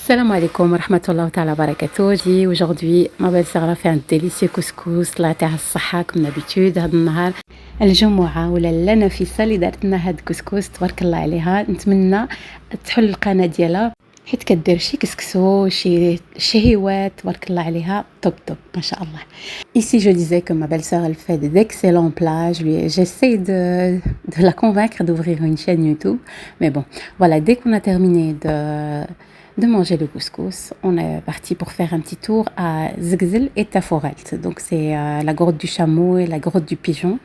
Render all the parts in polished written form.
Salam alaikum wa rahmatullahi wa barakatuh. Aujourd'hui, ma belle-sœur a fait un délicieux couscous. La terre saha comme d'habitude. هذا النهار الجمعة ولا النفيسة اللي دارت لنا هاد الكسكس تبارك الله عليها. نتمنى تحل القناة ديالها حيت كدير شي كسكسو شي شهيوات تبارك الله عليها توب ما شاء الله. Ici je disais que ma belle-sœur elle fait d'excellents plats. J'essaie de la convaincre d'ouvrir une chaîne YouTube. Mais bon, voilà, dès qu'on a terminé de manger le couscous, on est parti pour faire un petit tour à Zegzel et Taforelt. Donc c'est la grotte du chameau et la grotte du pigeon.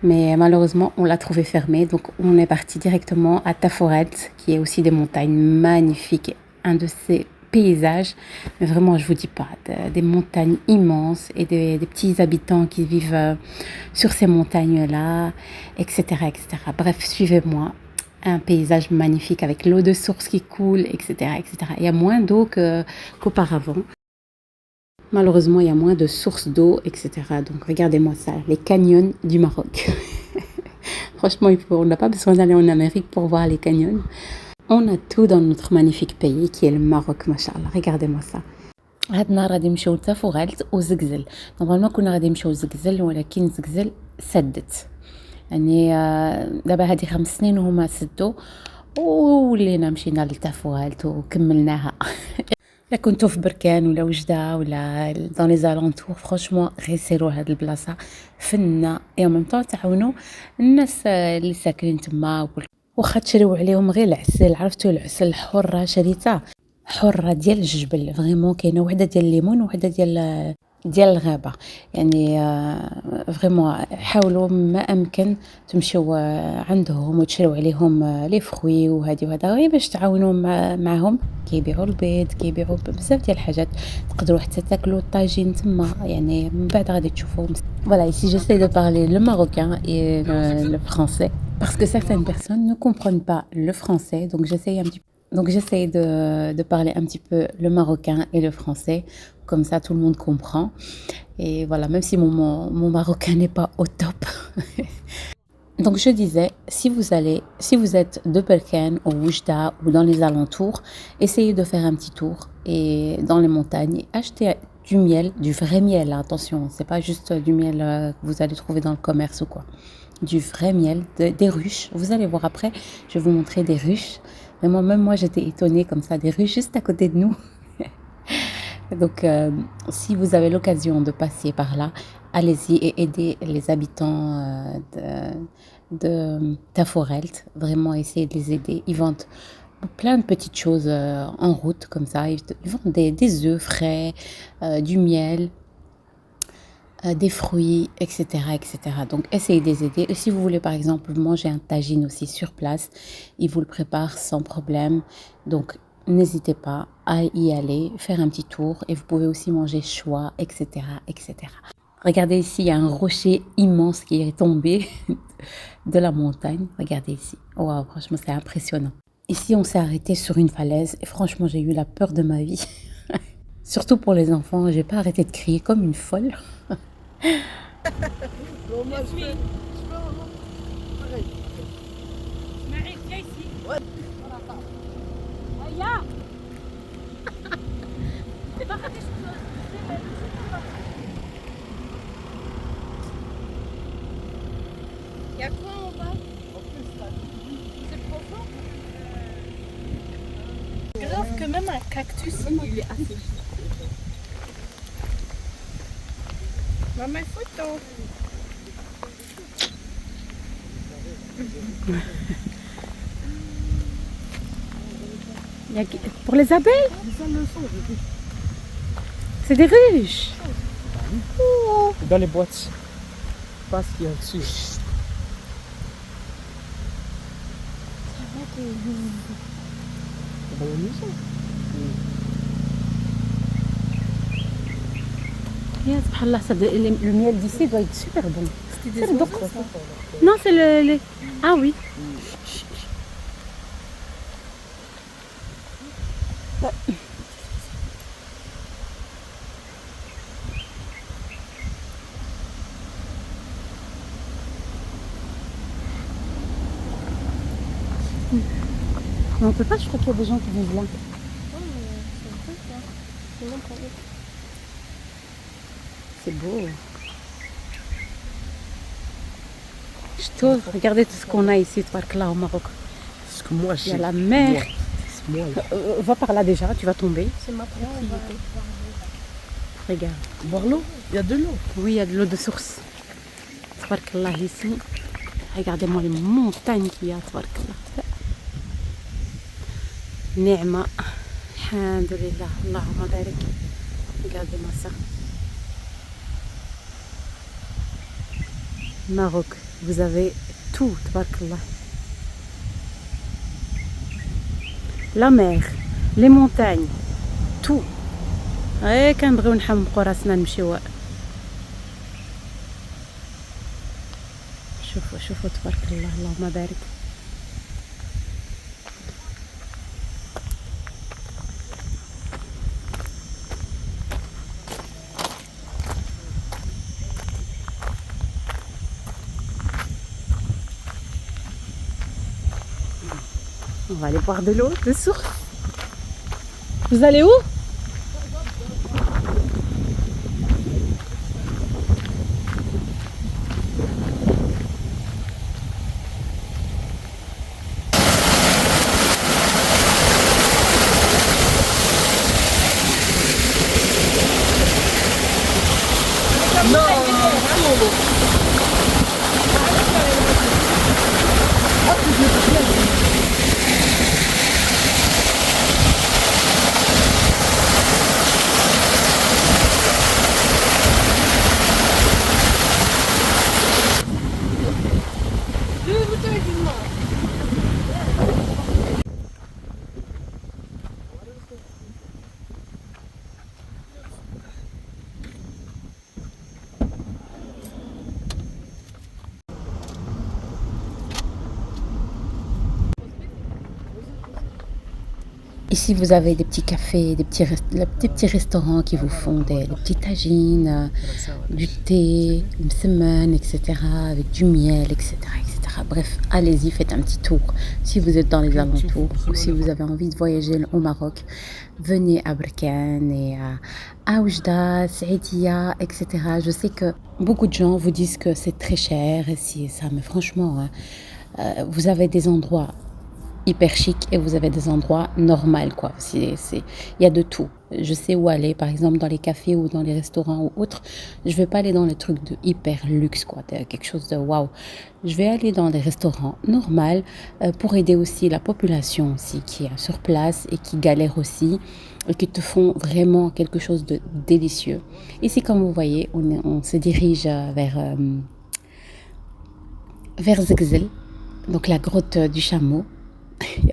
Mais malheureusement, on l'a trouvé fermée. Donc on est parti directement à Taforelt, qui est aussi des montagnes magnifiques. Un de ces paysages, mais vraiment, je vous dis pas, des montagnes immenses et des petits habitants qui vivent sur ces montagnes-là, etc., etc. Bref, suivez-moi. Un paysage magnifique avec l'eau de source qui coule, etc., etc. Il y a moins d'eau qu'auparavant. Malheureusement, il y a moins de sources d'eau, etc. Donc, regardez-moi ça, les canyons du Maroc. Franchement, on n'a pas besoin d'aller en Amérique pour voir les canyons. On a tout dans notre magnifique pays qui est le Maroc, machallah. Regardez-moi ça. هاد النهار غادي نمشيو لتافوغالت وزقزل. نورمالمون كنا غادي نمشيو لزقزل ولكن زقزل سدت. يعني دابا هذه 5 سنين وهما سدوا ولينا مشينا لتافوغالت وكملناها. لا كنتو في بركان ولا وجده ولا دون لي زالونتور فرانشمون غير سيروا هاد البلاصه فنه اي ميم طون تعاونوا الناس اللي ساكنين تما واخا تشريو عليهم غير العسل. عرفتوا العسل حره شريته حره ديال الجبل فريمون. كاينه وحده ديال الليمون وحده ديال الغابه. يعني فريمون حاولوا ما امكن تمشيو عندهم وتشريو عليهم لي فروي وهذه وهذا غير باش تعاونوا معهم. كيبيعوا البيض كيبيعوا بزاف ديال الحاجات. تقدروا حتى تاكلوا الطاجين تما. يعني من بعد غادي تشوفوهم. Voilà, ici j'essaie de parler le marocain et le français parce que certaines personnes ne comprennent pas le français, donc j'essaie de parler un petit peu le marocain et le français, comme ça tout le monde comprend. Et voilà, même si mon marocain n'est pas au top. Donc je disais, si vous êtes de Berkane ou Oujda ou dans les alentours, essayez de faire un petit tour et dans les montagnes, achetez du miel, du vrai miel, attention, c'est pas juste du miel que vous allez trouver dans le commerce ou quoi. Du vrai miel, des ruches. Vous allez voir après, je vais vous montrer des ruches. Vraiment, même moi j'étais étonnée comme ça, des ruches juste à côté de nous. Donc si vous avez l'occasion de passer par là, allez-y et aidez les habitants de Taforelt. Vraiment essayez de les aider. Ils vendent plein de petites choses en route comme ça. Ils vendent des œufs frais, du miel, des fruits, etc., etc. Donc essayez de les aider. Et si vous voulez par exemple manger un tagine aussi sur place, ils vous le préparent sans problème. Donc n'hésitez pas à y aller, faire un petit tour. Et vous pouvez aussi manger choix, etc., etc. Regardez ici, il y a un rocher immense qui est tombé de la montagne. Regardez ici. Waouh, franchement, c'est impressionnant. Ici, on s'est arrêté sur une falaise et franchement, j'ai eu la peur de ma vie. Surtout pour les enfants, j'ai pas arrêté de crier comme une folle. Il y a quoi en bas? C'est profond. Grave que même un cactus, il est assis. Maman, photo. Pour les abeilles? C'est des ruches. Oh. Dans les boîtes. Pas ce qu'il y a dessus. Le miel d'ici doit être super bon. C'était des oiseaux, ça. Non, c'est le... Ah oui. Mais on peut pas, je crois qu'il y a des gens qui vivent là. C'est beau. Regardez tout ce qu'on a ici, tabarakallah, au Maroc. Ce que moi Il y j'ai. a la mer. Moi, Va par là déjà, tu vas tomber. C'est ma propriété. Regarde. voir l'eau. Il y a de l'eau. Oui, il y a de l'eau de source. Tabarakallah ici. Regardez-moi les montagnes qu'il y a, tabarakallah. Ni'ma. Alhamdulillah. Allahumma barik. Regardez-moi ça. Maroc, vous avez tout, tabarakallah. La mer, les montagnes, tout. غير كنبغيو نحمقوا راسنا نمشيو. شوفوا شوفوا تبارك الله اللهم بارك. On va aller boire de l'eau de source. Vous allez où? Ici, vous avez des petits cafés, des petits restaurants qui vous font des petites tagines, du thé, une semaine, etc., avec du miel, etc., etc. Bref, allez-y, faites un petit tour. Si vous êtes dans les alentours ou si vous avez envie de voyager au Maroc, venez à Berkane et à Oujda, Saïdia, etc. Je sais que beaucoup de gens vous disent que c'est très cher, et si ça, mais franchement, vous avez des endroits hyper chic et vous avez des endroits normaux, quoi. Il y a de tout. Je sais où aller, par exemple dans les cafés ou dans les restaurants ou autres. Je vais pas aller dans les trucs de hyper luxe, quoi, quelque chose de waouh. Je vais aller dans des restaurants normaux pour aider aussi la population aussi qui est sur place et qui galère aussi et qui te font vraiment quelque chose de délicieux. Ici, comme vous voyez, on se dirige vers Zegzel, donc la grotte du chameau.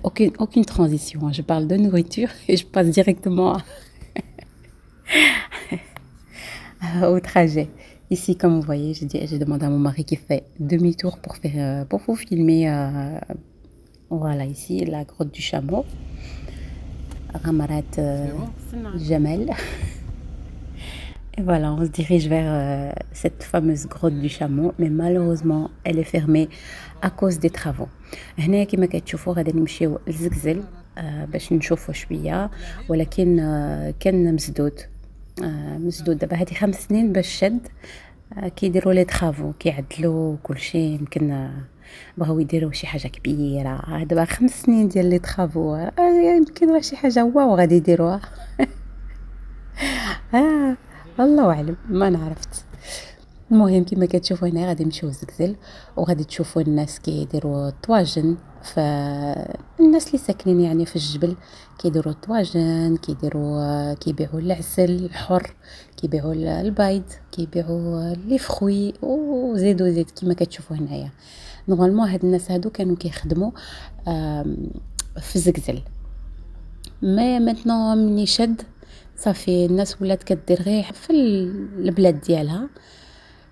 Aucune transition, je parle de nourriture et je passe directement au trajet. Ici, comme vous voyez, j'ai demandé à mon mari qui fait demi-tour pour vous filmer. Voilà, ici, la grotte du chameau. Ramarat Jamel. Et voilà, on se dirige vers cette fameuse grotte du chameau, mais malheureusement, elle est fermée à cause des travaux. هنا كما كتشوفوا غادي نمشيو لزقزل باش نشوفوا شويه، ولكن كان مسدود دابا هذه 5 سنين باش شد. كيديروا لي طرافو كيعدلوا كلشي، يمكن بغاو يديروا شي حاجه كبيره. دابا 5 سنين ديال لي طرافو، يمكن راه شي حاجه واو غادي يديروها. الله اعلم، ما نعرفت. المهم كما كتشوفوا هنا غادي نمشيو لزقزل وغادي تشوفوا الناس كيديروا طواجن. فالناس اللي ساكنين يعني في الجبل كيديروا طواجن، كيبيعوا العسل الحر، كيبيعوا البيض، كيبيعوا لي فخوي وزيد كما كتشوفوا هنايا. نورمالمون هاد الناس هادو كانوا كيخدموا في زقزل، مي ماتنو مني شد صافي الناس ولات كدير غير في البلاد ديالها،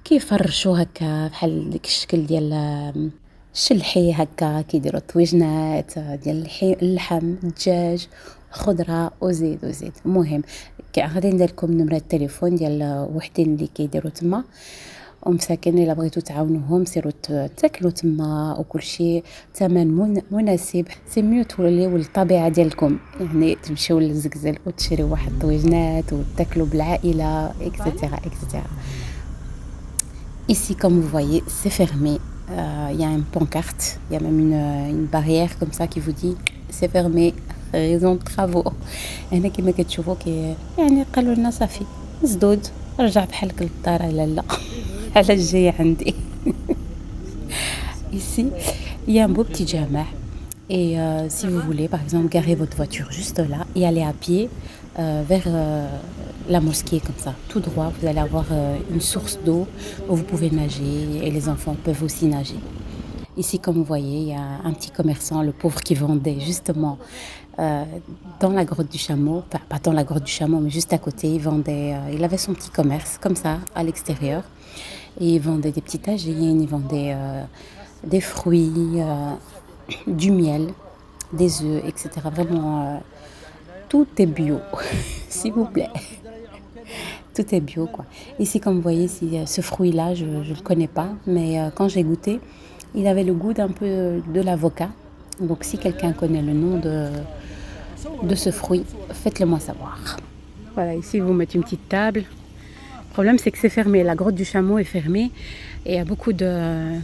كيفرشوا هكا بحال ديك الشكل ديال الشلحي هكا، كيديروا طويجنات ديال اللحم، الدجاج، الخضره وزيد. المهم غادي ندير لكم نمره التليفون ديال وحدين اللي كيديروا تما، ومساكن إلا بغيتو تعاونوهم سيروا تاكلوا تما وكل شيء ثمن مناسب. سي ميو توليو للطبيعة ديالكم، يعني تمشيو للزقزل وتشريو واحد الطويجنات وتاكلوا بالعائلة اكسيتيرا اكسيتيرا. Ici, comme vous voyez, c'est fermé. Il y a une pancarte, il y a même une barrière comme ça qui vous dit c'est fermé, raison de travaux. هنا كما كتشوفوا يعني قالوا لنا صافي مسدود، رجع بحالك للدار. لا على جاي عندي. Ici, il y a un beau petit jama. Et si vous voulez, par exemple, garer votre voiture juste là et aller à pied vers la mosquée comme ça, tout droit, vous allez avoir une source d'eau où vous pouvez nager et les enfants peuvent aussi nager. Ici, comme vous voyez, il y a un petit commerçant, le pauvre, qui vendait justement dans la grotte du chameau, pas dans la grotte du chameau, mais juste à côté, il avait son petit commerce comme ça à l'extérieur. Et il vendait des petits tagines, il vendait des fruits, du miel, des œufs, etc. Vraiment, tout est bio, s'il vous plaît. Tout est bio, quoi. Ici, comme vous voyez, ce fruit-là, je ne le connais pas, mais quand j'ai goûté, il avait le goût d'un peu de l'avocat. Donc, si quelqu'un connaît le nom de ce fruit, faites-le moi savoir. Voilà, ici, vous mettez une petite table. Le problème, c'est que c'est fermé. La grotte du chameau est fermée. Et il y a beaucoup de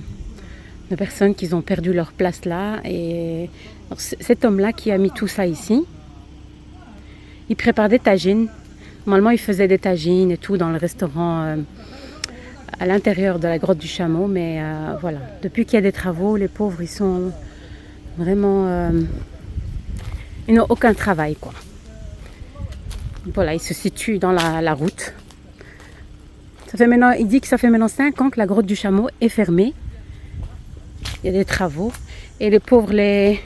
personnes qui ont perdu leur place là. Et alors, cet homme-là qui a mis tout ça ici, il prépare des tagines. Normalement, il faisait des tagines et tout dans le restaurant à l'intérieur de la grotte du chameau. Mais voilà, depuis qu'il y a des travaux, les pauvres, ils sont vraiment... ils n'ont aucun travail, quoi. Voilà, il se situe dans la route. Ça fait maintenant, il dit que ça fait maintenant 5 ans que la grotte du chameau est fermée. Il y a des travaux. Et les pauvres, les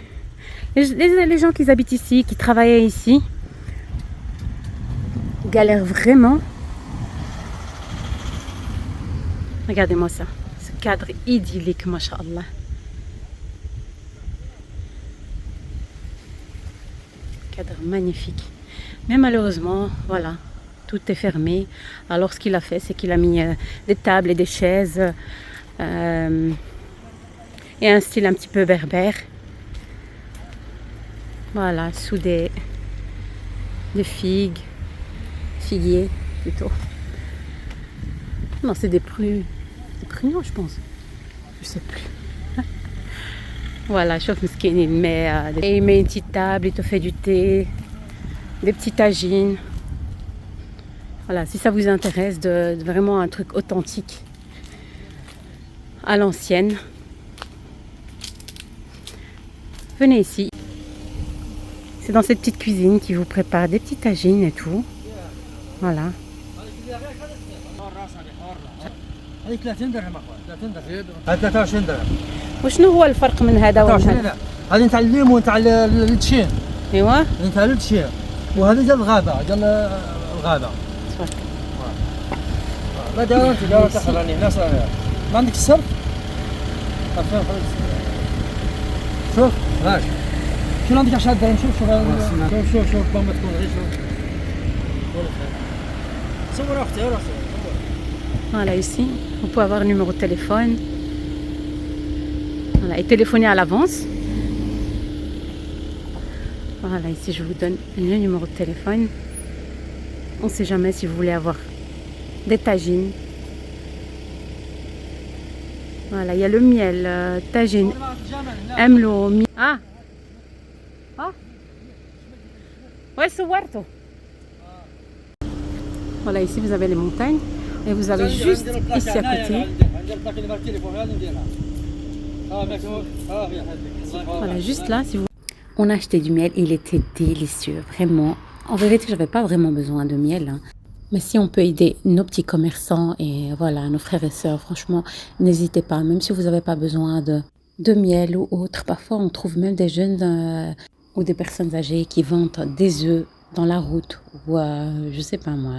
gens qui habitent ici, qui travaillaient ici, galèrent vraiment. Regardez-moi ça. Ce cadre idyllique, masha'Allah. Cadre magnifique. Mais malheureusement, voilà, tout est fermé. Alors ce qu'il a fait, c'est qu'il a mis des tables et des chaises et un style un petit peu berbère. Voilà, sous des figues, figuiers plutôt. Non, c'est des pruneaux, je pense. Je sais plus. Voilà, chauffe mesquine, il met une petite table, il te fait du thé, des petits tagines. Voilà, si ça vous intéresse de vraiment un truc authentique à l'ancienne, venez ici. C'est dans cette petite cuisine qui vous prépare des petits tagines et tout. Voilà. هذيك 30 درهم اخويا 30 درهم هذا 23 درهم. وشنو هو الفرق من هذا وهذا؟ هذه نتاع الليمون تاع التشين. ايوا نتاع التشين وهذه ديال الغابه ديال الغابه. لا دارت حراني هنا صافي. ما عندك الصرف؟ شوف هاك شنو عندك 10 درهم شوف بما تكون غير شوف. صور اختي راسي. Voilà, ici, vous pouvez avoir un numéro de téléphone. Voilà, et téléphoner à l'avance. Voilà, ici, je vous donne le numéro de téléphone. On ne sait jamais si vous voulez avoir des tagines. Voilà, il y a le miel, tagine, emlo, miel. Ah! Ah! Ouais, c'est Warto. Voilà, ici, vous avez les montagnes. Et vous avez juste ici à côté. Voilà, juste là, si vous... On a acheté du miel, il était délicieux, vraiment. En vérité, j'avais pas vraiment besoin de miel, hein. Mais si on peut aider nos petits commerçants et voilà, nos frères et sœurs, franchement, n'hésitez pas. Même si vous n'avez pas besoin de miel ou autre, parfois on trouve même des jeunes ou des personnes âgées qui vendent des œufs dans la route ou je sais pas moi,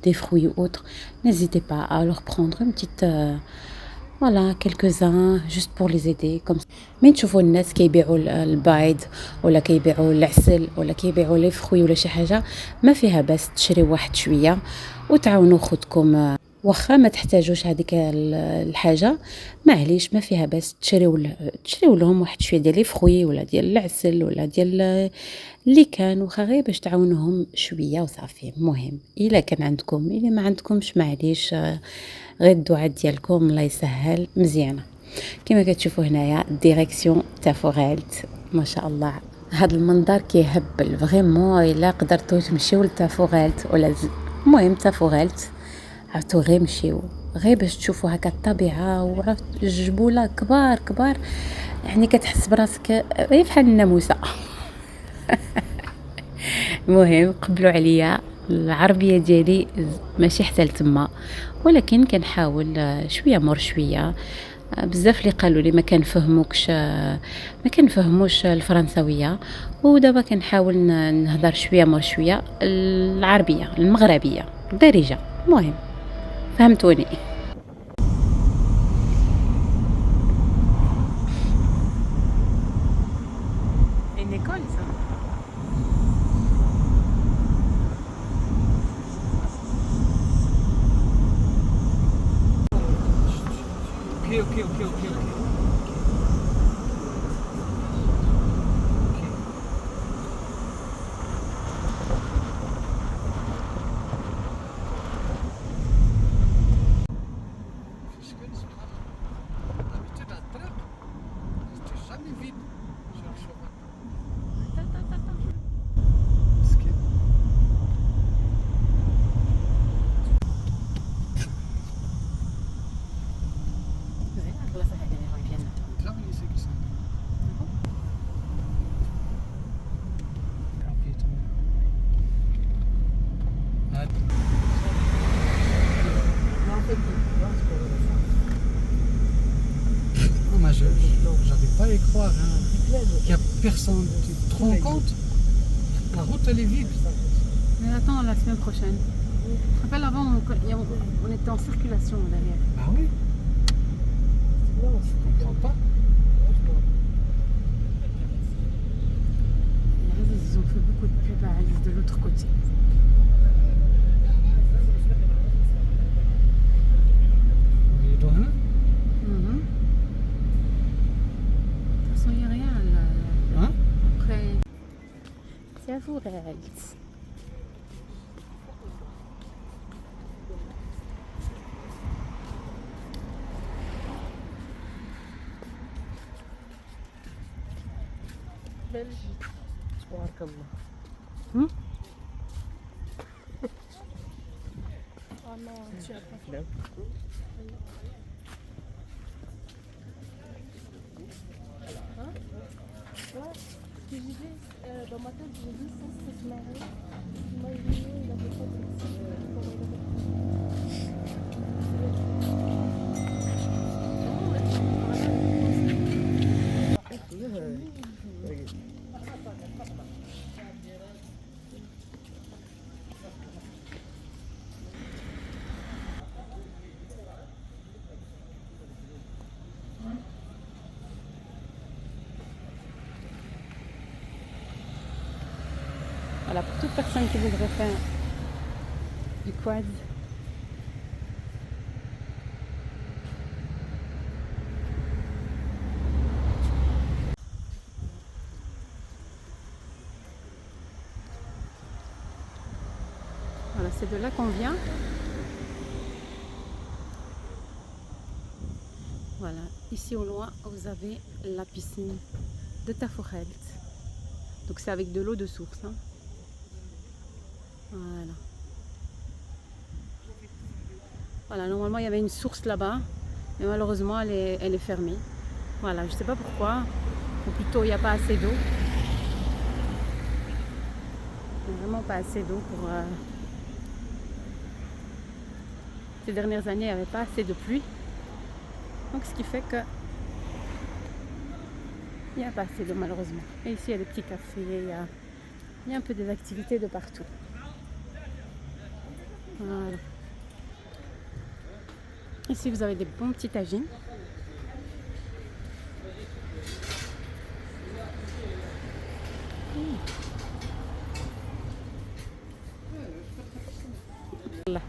des fruits ou autres. N'hésitez pas à leur prendre une petite... voilà, quelques-uns juste pour les aider comme ça. من تشوفوا الناس كيبيعوا البيض ولا كيبيعوا العسل ولا كيبيعوا لي فروي ولا شي حاجه ما فيها باس تشري واحد شويه وتعاونوا خوتكم واخا ما تحتاجوش هذيك الحاجه، معليش ما فيها باس تشريو لهم واحد شويه ديال لي فخوي ولا ديال العسل ولا ديال اللي كان، واخا غير باش تعاونوهم شويه وصافي. المهم الا كان عندكم، الا ما عندكمش معليش، غير الدعاء ديالكم الله يسهل مزيانه. كما كتشوفوا هنايا الديريكسيون تاع فوغالت ما شاء الله، هذا المنظر كيهبل فريمون. الا قدرتوا تمشيو لتافوغالت ولا المهم تافوغالت، عرفتوا غير مشيو غير باش تشوفوا هكا الطبيعه، وعرفت الجبوله كبار كبار، يعني كتحس براسك غير بحال الناموسه. المهم قبلوا عليا، العربيه ديالي ماشي حتى لتما، ولكن كنحاول شويه مور شويه. بزاف اللي قالوا لي ما كنفهموش الفرنساويه، ودابا كنحاول نهضر شويه مور شويه العربيه المغربيه دارجه. المهم فهمتوني. une école ça. Ok. D'habitude, un truc, c'était jamais vide sur le chemin. Parce que jamais laissé que ça. Un piéton. Ah. Non, mais j'arrive pas à y croire. Il n'y a personne. Tu te rends compte? La route, elle est vide. Mais attends, la semaine prochaine. Tu te rappelles, avant, on était en circulation derrière. Ah oui? Je comprends pas. Ils ont fait beaucoup de pub à Alice de l'autre côté. Il doit rien. De toute façon, il n'y a rien là. Hein? Après, c'est à vous, Alice. Belgique. تبارك الله. Oh non, tu as pas. لا. Que j'ai dit, dans ma tête, j'ai dit, ça c'est se marier. Il m'a dit, il avait pas Voilà, pour toute personne qui voudrait faire du quad. Voilà, c'est de là qu'on vient. Voilà, ici au loin, vous avez la piscine de Tafourelt. Donc c'est avec de l'eau de source. Hein. Voilà. Voilà, normalement il y avait une source là-bas, mais malheureusement elle est fermée. Voilà, je sais pas pourquoi, ou plutôt il n'y a pas assez d'eau. Il n'y a vraiment pas assez d'eau pour... Ces dernières années, il n'y avait pas assez de pluie. Donc ce qui fait que il n'y a pas assez d'eau malheureusement. Et ici il y a des petits cafés, il y a un peu des activités de partout. Voilà. Ici vous avez des bons petits tagines. Là.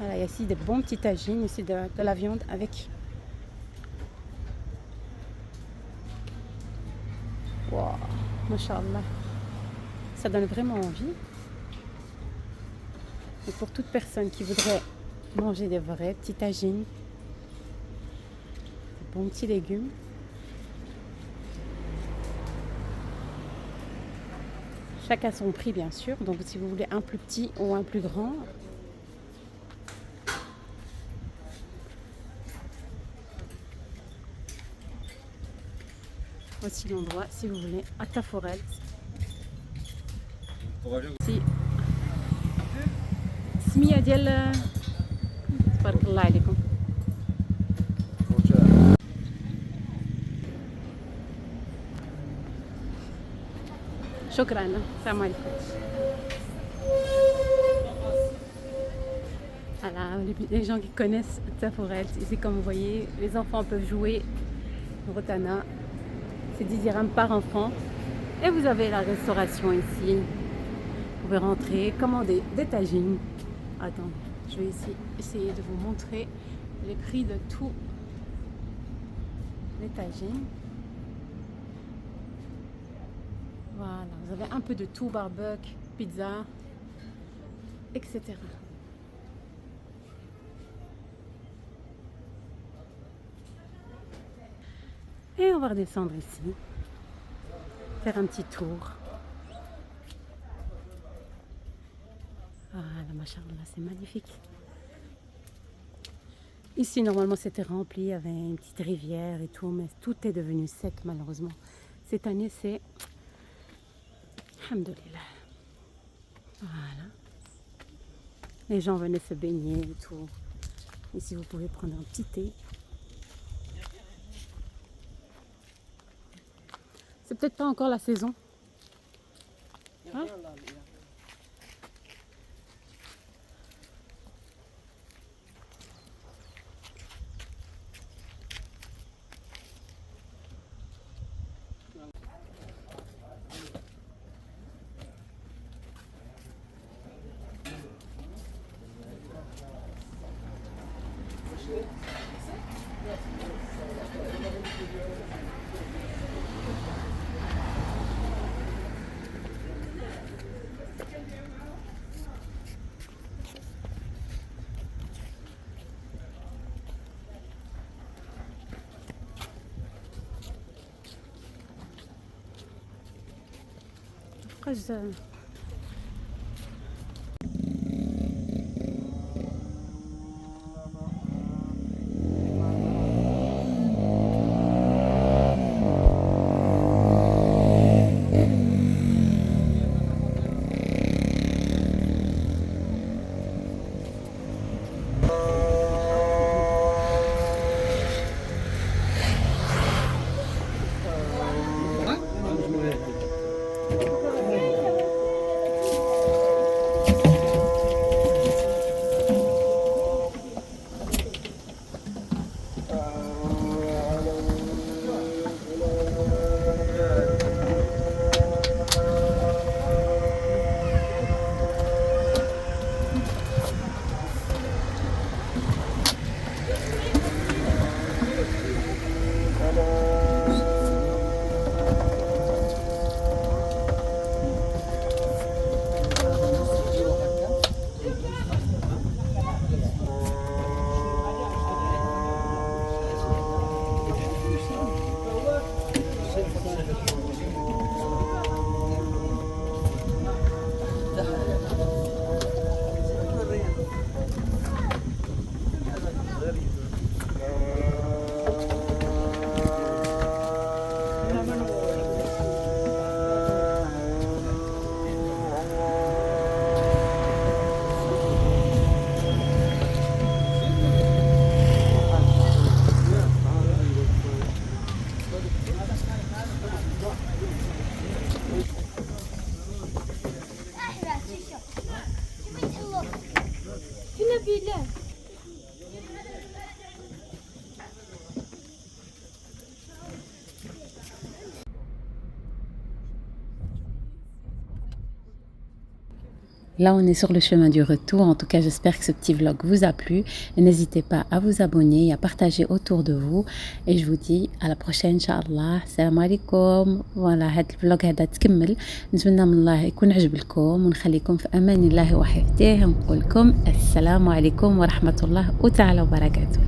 Voilà, il y a ici des bons petits tagines, ici de la viande avec. Wow, mashallah. Ça donne vraiment envie. Et pour toute personne qui voudrait manger des vrais petits tagines, des bons petits légumes. Chacun son prix bien sûr, donc si vous voulez un plus petit ou un plus grand. Voici l'endroit si vous voulez à Taforel. Si سمية ديال تبارك الله عليكم. شكرا السلام عليكم. Voilà, les gens qui connaissent Taforel, ici comme vous voyez, les enfants peuvent jouer Rotana, c'est 10 dirhams par enfant. Et vous avez la restauration ici. Vous pouvez rentrer, commander des tagines. Attends, je vais ici essayer de vous montrer les prix de tous les tagines. Voilà, vous avez un peu de tout, barbecue, pizza, etc. Et on va redescendre ici, faire un petit tour. Voilà, machallah, c'est magnifique. Ici, normalement, c'était rempli, il y avait une petite rivière et tout, mais tout est devenu sec, malheureusement. Cette année, c'est... Alhamdoulilah. Voilà. Les gens venaient se baigner et tout. Ici, vous pouvez prendre un petit thé. C'est peut-être pas encore la saison. Hein? Pourquoi je... Là, on est sur le chemin du retour. En tout cas, j'espère que ce petit vlog vous a plu. Et n'hésitez pas à vous abonner et à partager autour de vous. Et je vous dis à la prochaine, Inch'Allah. Salam alaikum. Voilà, هذا الفلوق هذا تكمل. نتمنى من الله يكون عجبكم ونخليكم في أمان الله وحفظه. نقول لكم السلام عليكم ورحمة الله تعالى وبركاته.